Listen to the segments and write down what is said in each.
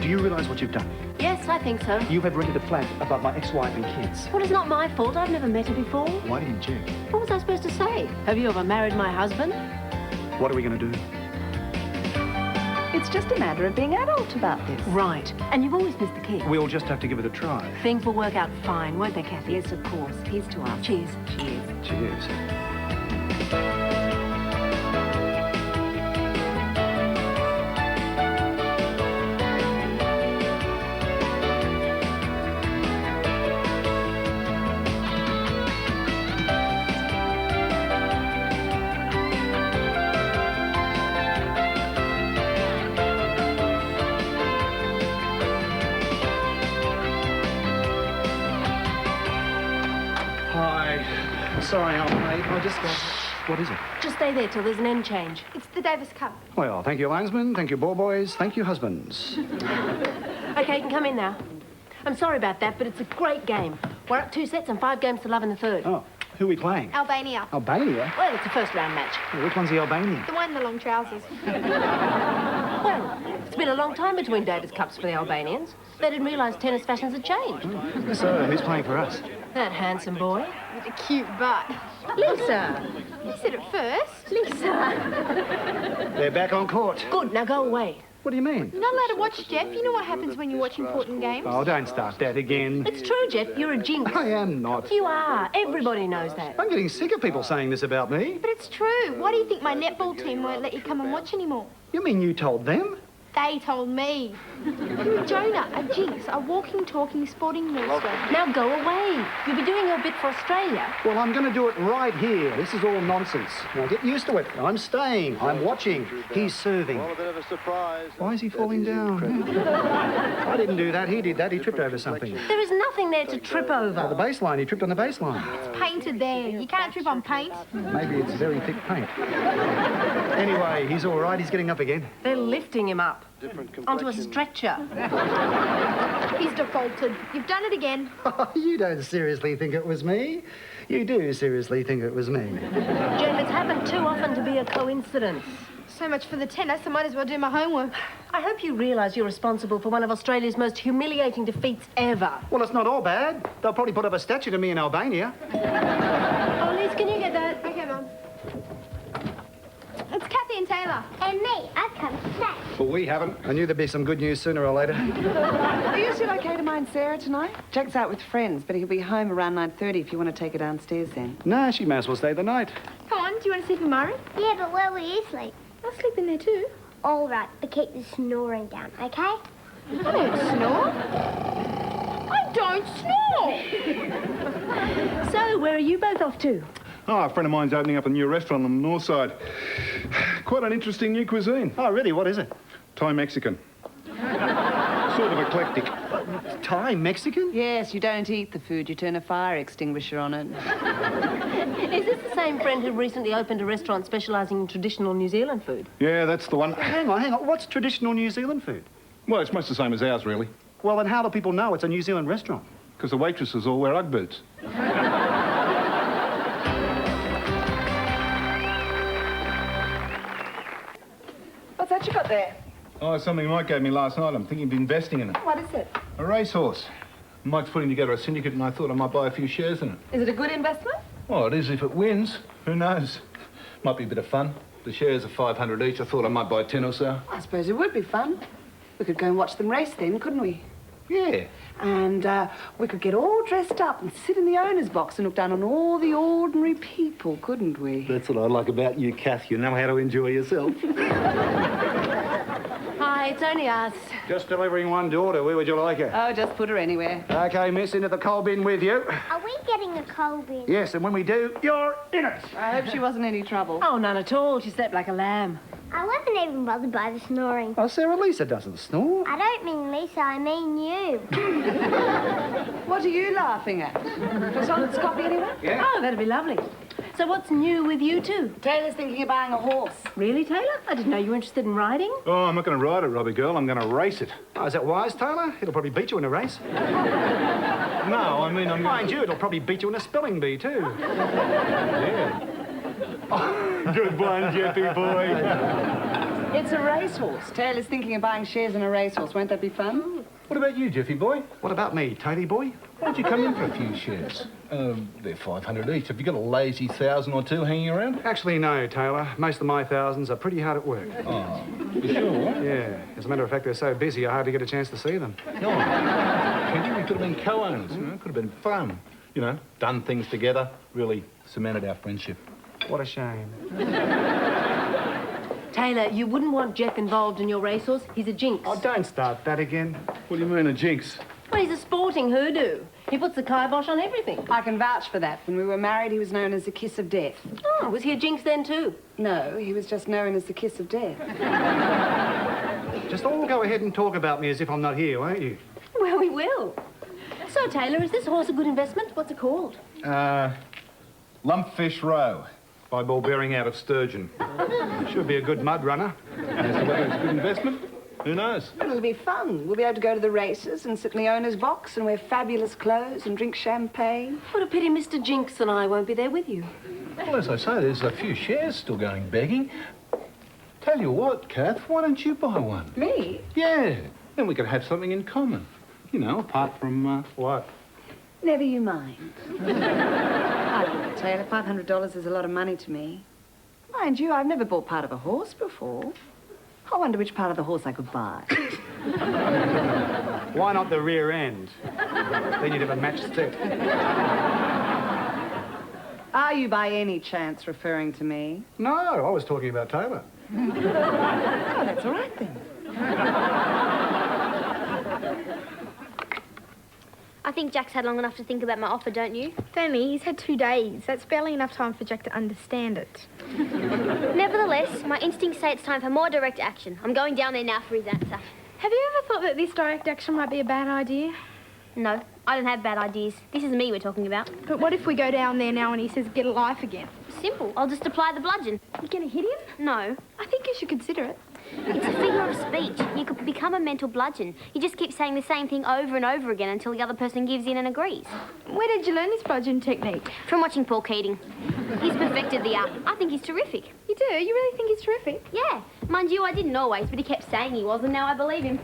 Do you realise what you've done? Yes, I think so. You have rented a flat above my ex-wife and kids. Well, it's not my fault. I've never met her before. Why didn't you check? What was I supposed to say? Have you ever married my husband? What are we going to do? It's just a matter of being adult about this. Right. And you've always missed the key. We'll just have to give it a try. Things will work out fine, won't they, Kathy? Yes, of course. Here's to us. Cheers. Cheers. Cheers. Sorry, I'm late. I just got... What is it? Just stay there till there's an end change. It's the Davis Cup. Well, thank you, linesmen. Thank you, ball boys. Thank you, husbands. OK, you can come in now. I'm sorry about that, but it's a great game. We're up 2 sets and 5 games to love in the third. Oh, who are we playing? Albania. Albania? Well, it's a first-round match. Well, which one's the Albanian? The one in the long trousers. Well, it's been a long time between Davis Cups for the Albanians. They didn't realise tennis fashions had changed. So, who's playing for us? That handsome boy. With a cute butt. Lisa! You said it first. Lisa! They're back on court. Good, now go away. What do you mean? You're not allowed to watch, Jeff. You know what happens when you watch important games. Oh, don't start that again. It's true, Jeff. You're a jinx. I am not. You are. Everybody knows that. I'm getting sick of people saying this about me. But it's true. Why do you think my netball team won't let you come and watch anymore? You mean you told them? They told me. You and Jonah, a jinx, a walking, talking, sporting monster. Now go away. You'll be doing your bit for Australia. Well, I'm going to do it right here. This is all nonsense. Now, get used to it. I'm staying. I'm watching. He's serving. Well, a bit of a surprise. Why is he falling down? I didn't do that. He did that. He tripped over something. There is nothing there to trip over. Oh, the baseline. He tripped on the baseline. It's painted there. You can't trip on paint. Maybe it's very thick paint. Anyway, he's all right. He's getting up again. They're lifting him up onto a stretcher. He's defaulted. You've done it again. You don't seriously think it was me? You do seriously think it was me? Jeff, it's happened too often to be a coincidence. So much for the tennis. I might as well do my homework. I hope you realise you're responsible for one of Australia's most humiliating defeats ever. Well, it's not all bad. They'll probably put up a statue to me in Albania. Oh, Liz, can you get that? Okay, Mum. It's Kathy and Taylor. And me, I've come to stay. But we haven't. I knew there'd be some good news sooner or later. Are you still okay to mind Sarah tonight? Jack's out with friends, but he'll be home around 9:30 if you want to take her downstairs then. Nah, she may as well stay the night. Come on, do you want to sleep in my room? Yeah, but where will you sleep? I'll sleep in there too. All right, but keep the snoring down, okay? I don't snore. I don't snore. So, where are you both off to? Oh, a friend of mine's opening up a new restaurant on the north side. Quite an interesting new cuisine. Oh, really? What is it? Thai Mexican. Sort of eclectic. Thai Mexican? Yes, you don't eat the food, you turn a fire extinguisher on it. Is this the same friend who recently opened a restaurant specialising in traditional New Zealand food? Yeah, that's the one. Hang on. What's traditional New Zealand food? Well, it's much the same as ours, really. Well, then how do people know it's a New Zealand restaurant? Because the waitresses all wear Ugg boots. What's that you got there? Oh, something Mike gave me last night. I'm thinking of investing in it. What is it? A racehorse. Mike's putting together a syndicate and I thought I might buy a few shares in it. Is it a good investment? Well, it is if it wins. Who knows? Might be a bit of fun. The shares are 500 each. I thought I might buy 10 or so. I suppose it would be fun. We could go and watch them race then, couldn't we? Yeah. And we could get all dressed up and sit in the owner's box and look down on all the ordinary people, couldn't we? That's what I like about you, Kath. You know how to enjoy yourself. Hi, it's only us. Just delivering one daughter. Where would you like her? Oh, just put her anywhere. OK, miss, into the coal bin with you. Are we getting a coal bin? Yes, and when we do, you're in it. I hope she wasn't any trouble. Oh, none at all. She slept like a lamb. I wasn't even bothered by the snoring. Oh, Sarah, Lisa doesn't snore. I don't mean Lisa, I mean you. What are you laughing at? Was Holland's coffee anyway? Yeah. Oh, that'd be lovely. So what's new with you two? Taylor's thinking of buying a horse. Really, Taylor? I didn't know you were interested in riding. Oh, I'm not going to ride it, Robbie girl. I'm going to race it. Oh, is that wise, Taylor? It'll probably beat you in a race. No, I mean, Mind you, it'll probably beat you in a spelling bee, too. Yeah. Good one, Jeffy boy. It's a racehorse. Taylor's thinking of buying shares in a racehorse. Won't that be fun? What about you, Jeffy boy? What about me, Taylor boy? Why don't you come in for a few shares? They're 500 each. Have you got a lazy 1,000 or two hanging around? Actually, no, Taylor. Most of my thousands are pretty hard at work. Oh, you sure? Yeah. As a matter of fact, they're so busy I hardly get a chance to see them. No. Kenny, we could have been co-owners. You know, could have been fun. You know, done things together. Really cemented our friendship. What a shame. Taylor, you wouldn't want Jeff involved in your racehorse. He's a jinx. Oh, don't start that again. What do you mean, a jinx? Well, he's a sporting hoodoo. He puts the kibosh on everything. I can vouch for that. When we were married, he was known as the kiss of death. Oh, was he a jinx then too? No, he was just known as the kiss of death. Just all go ahead and talk about me as if I'm not here, won't you? Well, we will. So, Taylor, is this horse a good investment? What's it called? Lumpfish Row. By ball bearing out of Sturgeon. Should be a good mud runner. As to whether it's a good investment, who knows? It'll be fun. We'll be able to go to the races and sit in the owner's box and wear fabulous clothes and drink champagne. What a pity Mr. Jinx and I won't be there with you. Well, as I say, there's a few shares still going begging. Tell you what, Kath, why don't you buy one? Me? Yeah. Then we could have something in common. You know, apart from, What? Never you mind. I don't know, Taylor. $500 is a lot of money to me. Mind you, I've never bought part of a horse before. I wonder which part of the horse I could buy. Why not the rear end? Then you'd have a matched set. Are you by any chance referring to me? No, I was talking about Taylor. Oh, that's all right then. I think Jack's had long enough to think about my offer, don't you? Femi, he's had 2 days. That's barely enough time for Jack to understand it. Nevertheless, my instincts say it's time for more direct action. I'm going down there now for his answer. Have you ever thought that this direct action might be a bad idea? No, I don't have bad ideas. This is me we're talking about. But what if we go down there now and he says get a life again? Simple. I'll just apply the bludgeon. You gonna hit him? No. I think you should consider it. It's a figure of speech. You could become a mental bludgeon. You just keep saying the same thing over and over again until the other person gives in and agrees. Where did you learn this bludgeon technique? From watching Paul Keating. He's perfected the art. I think he's terrific. You do? You really think he's terrific? Yeah. Mind you, I didn't always, but he kept saying he was, and now I believe him.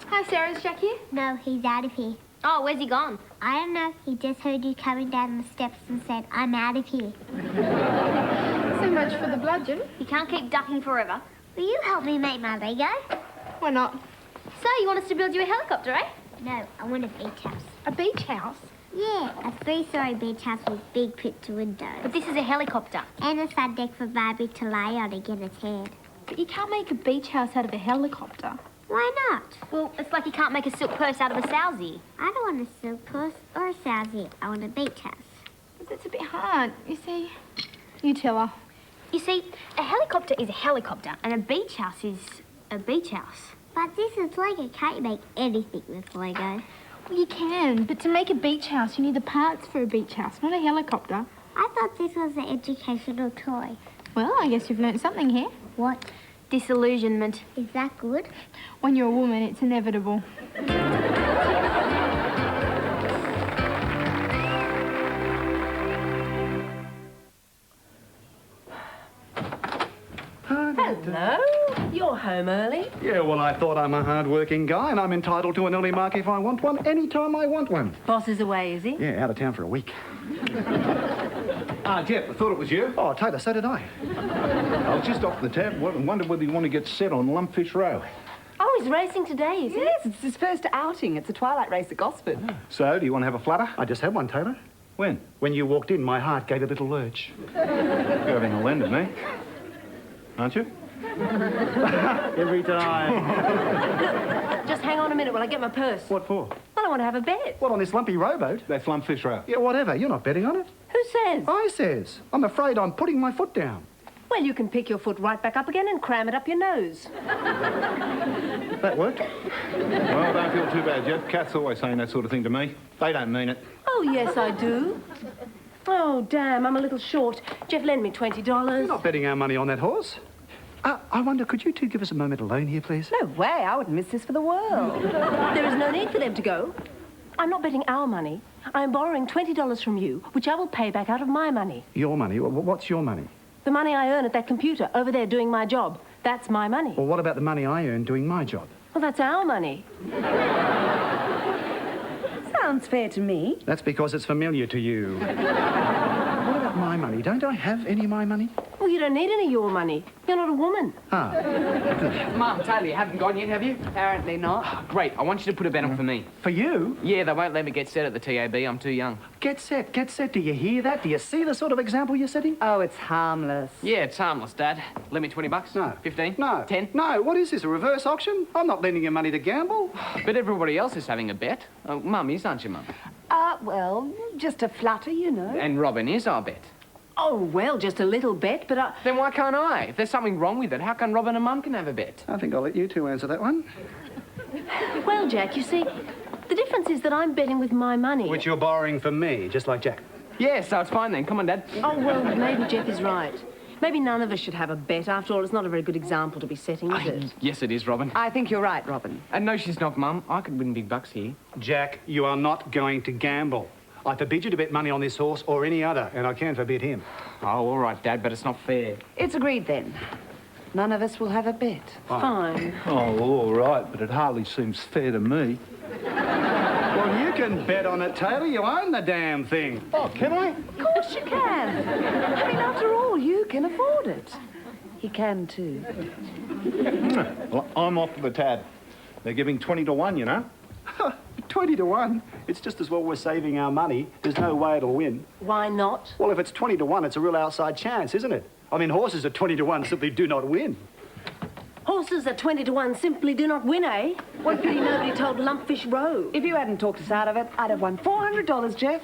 Hi, Sarah. Is Jack here? No, he's out of here. Oh, where's he gone? I don't know. He just heard you coming down the steps and said, I'm out of here. So much for the bludgeon. You can't keep ducking forever. Will you help me make my Lego? Why not? So, you want us to build you a helicopter, eh? No, I want a beach house. A beach house? Yeah, a 3-story beach house with big picture windows. But this is a helicopter. And a sun deck for Barbie to lie on and get a tan. But you can't make a beach house out of a helicopter. Why not? Well, it's like you can't make a silk purse out of a sowsie. I don't want a silk purse or a sowsie. I want a beach house. But that's a bit hard, you see. You tell her. You see, a helicopter is a helicopter, and a beach house is a beach house. But this is Lego. Can't you make anything with Lego? Well, you can, but to make a beach house, you need the parts for a beach house, not a helicopter. I thought this was an educational toy. Well, I guess you've learnt something here. What? Disillusionment. Is that good? When you're a woman, it's inevitable. Hello? You're home early? Yeah, well, I thought I'm a hard-working guy and I'm entitled to an early mark if I want one, any time I want one. Boss is away, is he? Yeah, out of town for a week. Jeff, I thought it was you. Oh, Taylor, so did I. I was just off the tap and wondered whether you want to get set on Lumpfish Row. Oh, he's racing today, is he? Yes, it's his first outing. It's a twilight race at Gosford. So, do you want to have a flutter? I just had one, Taylor. When? When you walked in, my heart gave a little lurch. You're having a lend at me. Aren't you? Every time. Just hang on a minute while I get my purse. What for? Well, I want to have a bet. What, on this lumpy rowboat? That's Lumpfish Row. Yeah, whatever. You're not betting on it. Who says? I says. I'm afraid I'm putting my foot down. Well, you can pick your foot right back up again and cram it up your nose. That worked. Well, don't feel too bad, Jeff. Kath's always saying that sort of thing to me. They don't mean it. Oh, yes, I do. Oh, damn, I'm a little short. Jeff, lend me $20. You're not betting our money on that horse. I wonder, could you two give us a moment alone here, please? No way. I wouldn't miss this for the world. There is no need for them to go. I'm not betting our money. I'm borrowing $20 from you, which I will pay back out of my money. Your money? What's your money? The money I earn at that computer over there doing my job. That's my money. Well, what about the money I earn doing my job? Well, that's our money. Sounds fair to me. That's because it's familiar to you. What about my money? Don't I have any of my money? Well, you don't need any of your money. You're not a woman. Ah, Mum, Taylor, you haven't gone yet, have you? Apparently not. Great. I want you to put a bet on for me. for you? Yeah, they won't let me get set at the TAB. I'm too young. Get set, get set. Do you hear that? Do you see the sort of example you're setting? Oh, it's harmless. Yeah, it's harmless, Dad. Lend me $20? No. 15? No. 10? No, what is this, a reverse auction? I'm not lending you money to gamble. But everybody else is having a bet. Oh, Mum is, aren't you, Mum? Well, just a flutter, you know. And Robin is, I'll bet. Oh, well, just a little bet, but I... Then why can't I? If there's something wrong with it, how come Robin and Mum can have a bet? I think I'll let you two answer that one. Well, Jack, you see, the difference is that I'm betting with my money. Which you're borrowing from me, just like Jack. Yeah, so it's fine then. Come on, Dad. Oh, well, maybe Jeff is right. Maybe none of us should have a bet. After all, it's not a very good example to be setting, is it? Yes, it is, Robin. I think you're right, Robin. And no, she's not, Mum. I could win big bucks here. Jack, you are not going to gamble. I forbid you to bet money on this horse or any other, and I can forbid him. Oh, all right, Dad, but it's not fair. It's agreed then. None of us will have a bet. Fine. Oh, all right, but it hardly seems fair to me. Well, you can bet on it, Taylor. You own the damn thing. Oh, can I? Of course you can. I mean, after all, you can afford it. He can too. Well, I'm off to the tab. They're giving 20 to 1, you know. 20 to 1. It's just as well we're saving our money. There's no way it'll win. Why not? Well, if it's 20 to 1, it's a real outside chance, isn't it? I mean, horses at 20 to 1 simply do not win. Horses at 20 to 1 simply do not win, eh? What pity nobody told Lumpfish Row. If you hadn't talked us out of it, I'd have won $400, Jeff.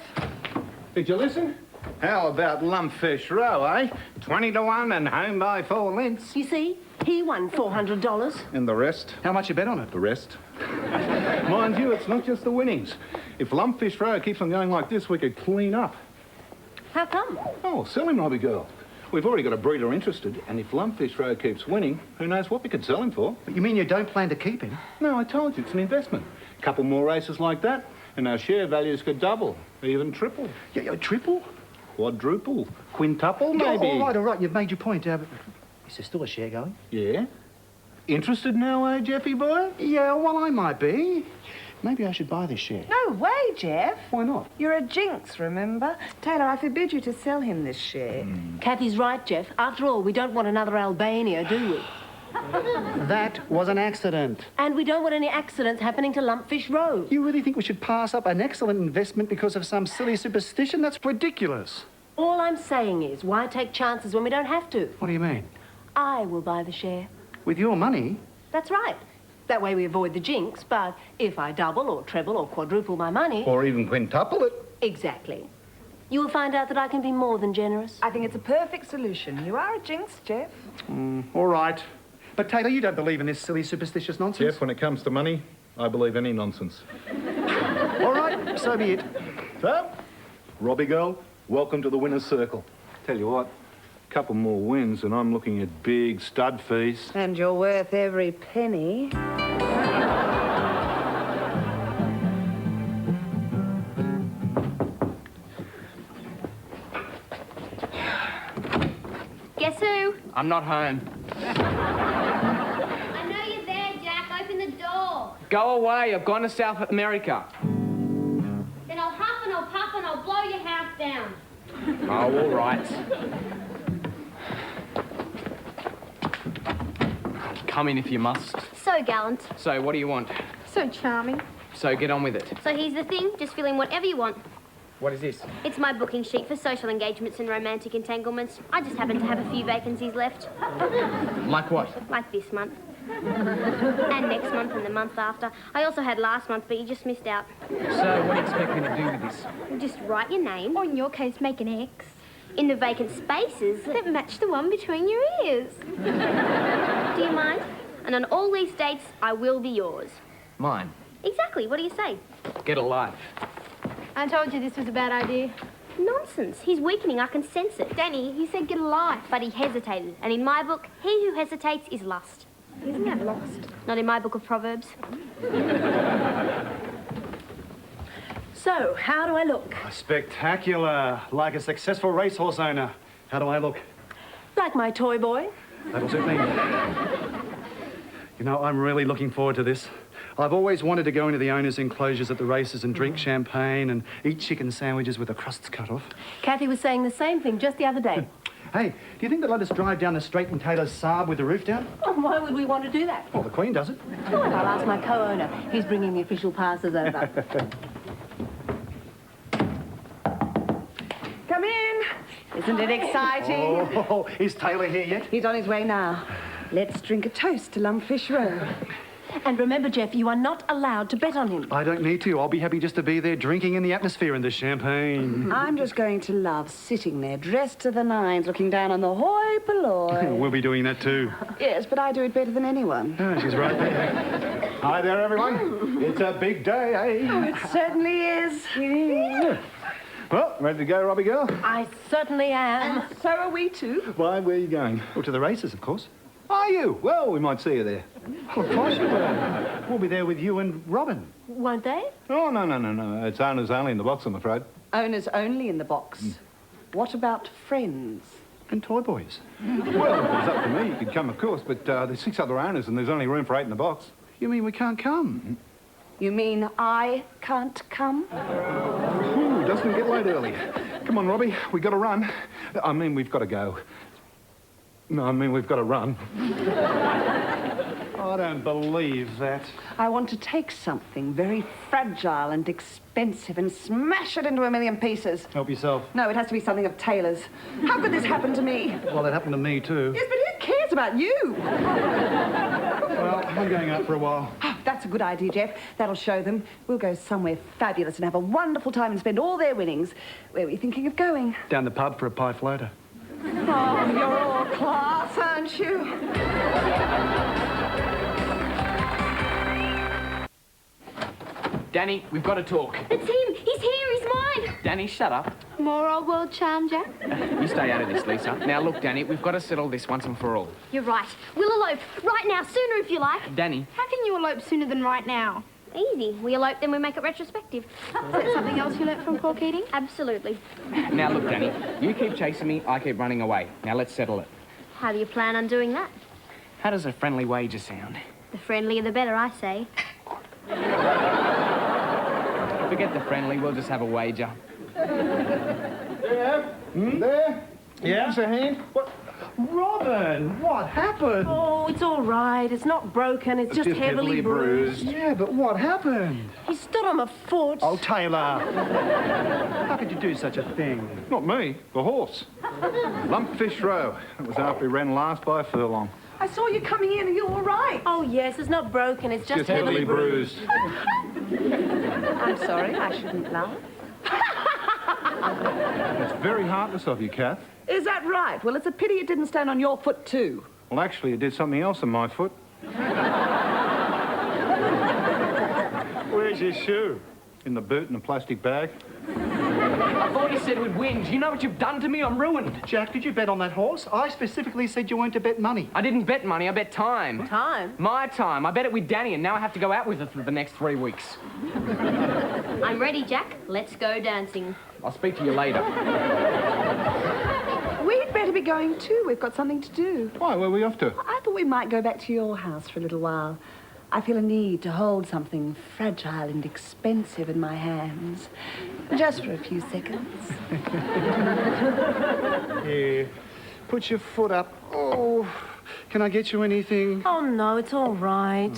Did you listen? How about Lumpfish Row, eh? 20 to 1 and home by 4 lengths. You see, he won $400. And the rest? How much you bet on it? The rest. Mind you, it's not just the winnings. If Lumpfish Row keeps on going like this, we could clean up. How come? Oh, sell him, Robbie girl. We've already got a breeder interested, and if Lumpfish Row keeps winning, who knows what we could sell him for? But you mean you don't plan to keep him? No, I told you, it's an investment. A couple more races like that, and our share values could double, even triple, Yeah, triple? quadruple, quintuple, maybe. Oh, all right, you've made your point. Is there still a share going? Yeah? Interested now, eh, Jeffy boy? Yeah, well, I might be. Maybe I should buy this share. No way, Jeff. Why not? You're a jinx, remember? Taylor, I forbid you to sell him this share. Kathy's right, Jeff. After all, we don't want another Albania, do we? That was an accident. And we don't want any accidents happening to Lumpfish Row. You really think we should pass up an excellent investment because of some silly superstition? That's ridiculous. All I'm saying is, why take chances when we don't have to? What do you mean? I will buy the share. With your money? That's right. That way we avoid the jinx, but if I double or treble or quadruple my money... Or even quintuple it. Exactly. You will find out that I can be more than generous. I think it's a perfect solution. You are a jinx, Jeff. All right. But, Taylor, you don't believe in this silly superstitious nonsense? Jeff, when it comes to money, I believe any nonsense. All right, so be it. So, Robbie girl, welcome to the winner's circle. Tell you what, a couple more wins and I'm looking at big stud fees. And you're worth every penny. Guess who? I'm not home. I know you're there, Jack. Open the door. Go away. I've gone to South America. Then I'll huff and I'll puff and I'll blow your house down. Oh, all right. Come in if you must. So gallant. So, what do you want? So charming. So, get on with it. So here's the thing, just fill in whatever you want. What is this? It's my booking sheet for social engagements and romantic entanglements. I just happen to have a few vacancies left. Like what? Like this month. And next month and the month after. I also had last month, but you just missed out. So, what do you expect me to do with this? Just write your name Or in your case, make an X. in the vacant spaces That match the one between your ears. Do you mind? And on all these dates, I will be yours. Mine. Exactly, what do you say? Get a life. I told you this was a bad idea. Nonsense. He's weakening, I can sense it. Danny, he said get a life. But he hesitated, and in my book, he who hesitates is lust. Isn't that lost? Not in my book of Proverbs. So, how do I look? Spectacular. Like a successful racehorse owner. How do I look? Like my toy boy. That'll suit me. You know, I'm really looking forward to this. I've always wanted to go into the owners' enclosures at the races and drink champagne and eat chicken sandwiches with the crusts cut off. Kathy was saying the same thing just the other day. Hey, do you think they'll let us drive down the straight in Taylor's Saab with the roof down? Oh, why would we want to do that? Well, the Queen does it. Oh, I'll ask my co-owner. He's bringing the official passes over. Come in. Isn't it exciting? Oh, is Taylor here yet? He's on his way now. Let's drink a toast to Lumpfish Row. And remember, Jeff, you are not allowed to bet on him. I don't need to. I'll be happy just to be there drinking in the atmosphere and the champagne. I'm just going to love sitting there, dressed to the nines, looking down on the hoi polloi. We'll be doing that too. Yes, but I do it better than anyone. Oh, she's right there. Hi there, everyone. It's a big day, eh? Oh, it certainly is. Well, ready to go, Robbie girl? I certainly am. And so are we too. Why, where are you going? Well, to the races, of course. Are you? Well, we might see you there. Well, of course you will. We'll be there with you and Robin. Won't they? Oh, no. It's owners only in the box, I'm afraid. Owners only in the box. What about friends? And toy boys. Well, if it was up to me, you could come, of course, but there's 6 other owners and there's only room for 8 in the box. You mean we can't come? You mean I can't come? Ooh, doesn't it get late early? Come on, Robbie, we've got to run. I mean, we've got to go. No, I mean, we've got to run. I don't believe that. I want to take something very fragile and expensive and smash it into a million pieces. Help yourself. No, it has to be something of Taylor's. How could this happen to me? Well, it happened to me too. Yes, but who cares about you? Well, I'm going out for a while. Oh, that's a good idea, Jeff. That'll show them. We'll go somewhere fabulous and have a wonderful time and spend all their winnings. Where were you thinking of going? Down the pub for a pie floater. Oh, you're all class, aren't you? Danny, we've got to talk. It's him. He's here. He's mine. Danny, shut up. More old world charm, Jack? You stay out of this, Lisa. Now, look, Danny, we've got to settle this once and for all. You're right. We'll elope right now, sooner if you like. Danny. How can you elope sooner than right now? Easy. We elope, then we make it retrospective. Is that something else you learnt from pork eating? Absolutely. Now, look, Danny, you keep chasing me, I keep running away. Now, let's settle it. How do you plan on doing that? How does a friendly wager sound? The friendlier the better, I say. Forget the friendly, we'll just have a wager. There? There? Yeah? Give us a hand. What? Robin, what happened? Oh, it's all right. It's not broken. It's just heavily bruised. Yeah, but what happened? He stood on my foot. Oh, Taylor. How could you do such a thing? Not me, the horse. Lumpfish Row. It was after he ran last by a furlong. I saw you coming in. Are you all right? Oh, yes, it's not broken. It's just Heavily bruised. I'm sorry. I shouldn't laugh. It's very heartless of you, Kath. Is that right? Well, it's a pity it didn't stand on your foot, too. Well, actually, it did something else on my foot. Where's your shoe? In the boot in a plastic bag. I thought you said we'd win. Do you know what you've done to me? I'm ruined. Jack, did you bet on that horse? I specifically said you weren't to bet money. I didn't bet money, I bet time. Time? My time. I bet it with Danny, and now I have to go out with her for the next 3 weeks. I'm ready, Jack. Let's go dancing. I'll speak to you later. We'd better be going, too. We've got something to do. Why, where are we off to? I thought we might go back to your house for a little while. I feel a need to hold something fragile and expensive in my hands. Just for a few seconds. Here, put your foot up. Oh, can I get you anything? Oh, no, it's all right.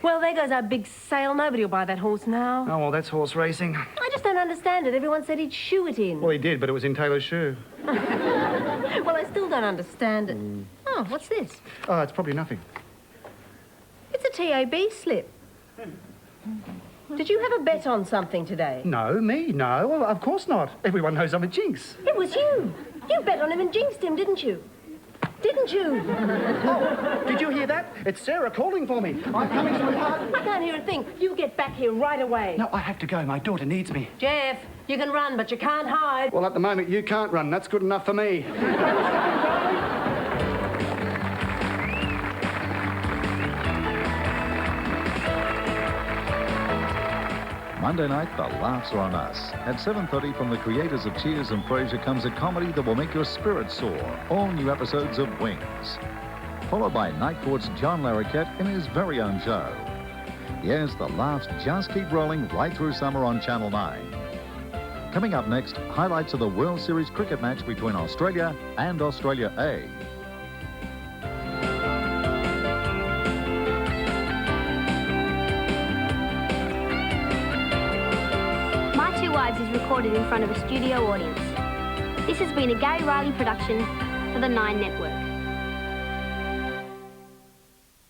Well, there goes our big sale. Nobody will buy that horse now. Oh, well, that's horse racing. I just don't understand it. Everyone said he'd shoe it in. Well, he did, but it was in Taylor's shoe. Well, I still don't understand it. Oh, what's this? Oh, it's probably nothing. It's a TAB slip. Did you have a bet on something today? No, me? No, well, of course not. Everyone knows I'm a jinx. It was you. You bet on him and jinxed him, didn't you? Didn't you? Oh, did you hear that? It's Sarah calling for me. I'm coming, sweetheart. I can't hear a thing. You get back here right away. No, I have to go. My daughter needs me. Jeff, you can run, but you can't hide. Well, at the moment, you can't run. That's good enough for me. Monday night, the laughs are on us. At 7:30 from the creators of Cheers and Frasier comes a comedy that will make your spirits soar. All new episodes of Wings. Followed by Night Court's John Larroquette in his very own show. Yes, the laughs just keep rolling right through summer on Channel 9. Coming up next, highlights of the World Series cricket match between Australia and Australia A. My Two Wives is recorded in front of a studio audience. This has been a Gary Riley production for the 9 Network.